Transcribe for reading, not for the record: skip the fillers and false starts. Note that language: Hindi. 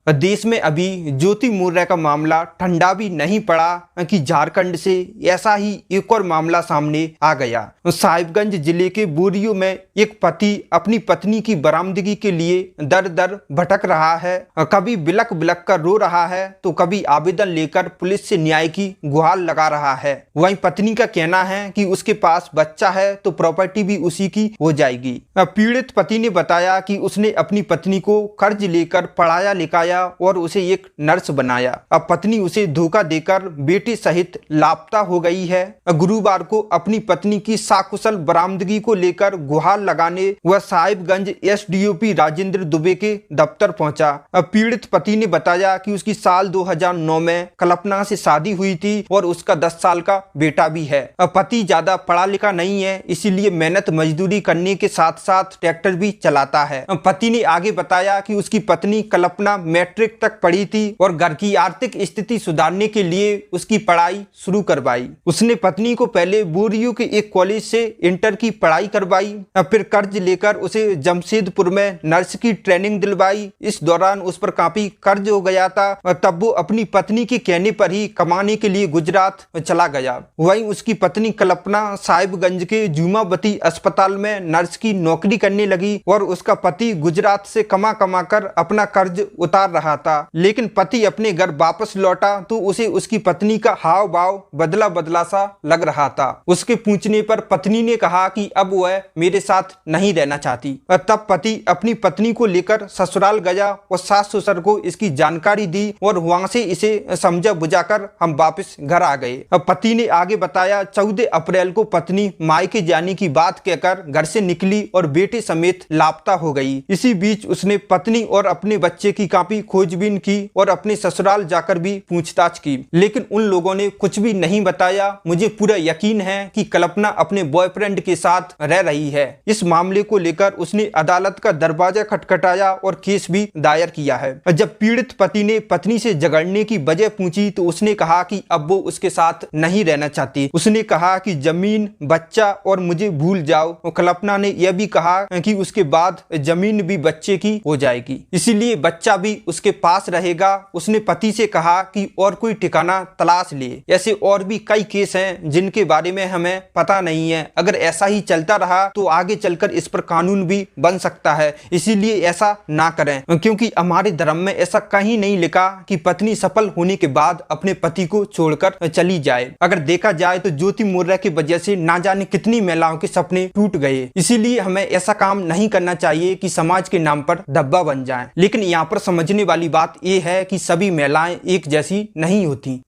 देश में अभी ज्योति मौर्य का मामला ठंडा भी नहीं पड़ा कि झारखंड से ऐसा ही एक और मामला सामने आ गया। साहिबगंज जिले के बोरियो में एक पति अपनी पत्नी की बरामदगी के लिए दर दर भटक रहा है। कभी बिलक बिलक कर रो रहा है तो कभी आवेदन लेकर पुलिस से न्याय की गुहार लगा रहा है। वहीं पत्नी का कहना है कि उसके पास बच्चा है तो प्रॉपर्टी भी उसी की हो जाएगी। पीड़ित पति ने बताया कि उसने अपनी पत्नी को कर्ज लेकर पढ़ाया लिखाया और उसे एक नर्स बनाया। अब पत्नी उसे धोखा देकर बेटे सहित लापता हो गई है। गुरुवार को अपनी पत्नी की साकुशल बरामदगी को लेकर गुहार लगाने वह साहिबगंज एसडीओपी राजेंद्र दुबे के दफ्तर पहुंचा। पीड़ित पति ने बताया कि उसकी साल 2009 में कल्पना से शादी हुई थी और उसका 10 साल का बेटा भी है। पति ज्यादा पढ़ा लिखा नहीं है, इसीलिए मेहनत मजदूरी करने के साथ साथ ट्रैक्टर भी चलाता है। पति ने आगे बताया कि उसकी पत्नी कल्पना मैट्रिक तक पढ़ी थी और घर की आर्थिक स्थिति सुधारने के लिए उसकी पढ़ाई शुरू करवाई। उसने पत्नी को पहले बोरियो के एक कॉलेज से इंटर की पढ़ाई करवाई, फिर कर्ज लेकर उसे जमशेदपुर में नर्स की ट्रेनिंग दिलवाई। इस दौरान उस पर काफी कर्ज हो गया था, तब वो अपनी पत्नी के कहने पर ही कमाने के लिए गुजरात चला गया। वहीं उसकी पत्नी कल्पना साहिबगंज के जुमावती अस्पताल में नर्स की नौकरी करने लगी और उसका पति गुजरात से कमा कमा कर अपना कर्ज उतार रहा था। लेकिन पति अपने घर वापस लौटा तो उसे उसकी पत्नी का हाव भाव बदला बदला सा लग रहा था। उसके पूछने पर पत्नी ने कहा कि अब वह मेरे साथ नहीं रहना चाहती। तब पति अपनी पत्नी को लेकर ससुराल गया और सास ससुर को इसकी जानकारी दी और वहां से इसे समझा बुझाकर हम वापस घर आ गए। पति ने आगे बताया 14 अप्रैल को पत्नी मायके जाने की बात कहकर घर से निकली और बेटे समेत लापता हो गई। इसी बीच उसने पत्नी और अपने बच्चे की काफी खोजबीन की और अपने ससुराल जाकर भी पूछताछ की, लेकिन उन लोगों ने कुछ भी नहीं बताया। मुझे पूरा यकीन है कि कल्पना अपने बॉयफ्रेंड के साथ रह रही है। इस मामले को लेकर उसने अदालत का दरवाजा खटखटाया और केस भी दायर किया है। जब पीड़ित पति ने पत्नी से झगड़ने की वजह पूछी तो उसने कहा कि अब वो उसके साथ नहीं रहना चाहती। उसने कहा कि जमीन, बच्चा और मुझे भूल जाओ। कल्पना ने यह भी कहा कि उसके बाद जमीन भी बच्चे की हो जाएगी, इसीलिए बच्चा भी उसके पास रहेगा। उसने पति से कहा कि और कोई ठिकाना तलाश ले। ऐसे और भी कई केस हैं जिनके बारे में हमें पता नहीं है। अगर ऐसा ही चलता रहा तो आगे चलकर इस पर कानून भी बन सकता है, इसीलिए ऐसा ना करें, क्योंकि हमारे धर्म में ऐसा कहीं नहीं लिखा कि पत्नी सफल होने के बाद अपने पति को छोड़कर चली जाए। अगर देखा जाए तो ज्योति मौर्य की वजह से ना जाने कितनी महिलाओं के सपने टूट गए। इसीलिए हमें ऐसा काम नहीं करना चाहिए कि समाज के नाम पर धब्बा बन जाए। लेकिन यहाँ पर समझने वाली बात यह है कि सभी महिलाएं एक जैसी नहीं होती।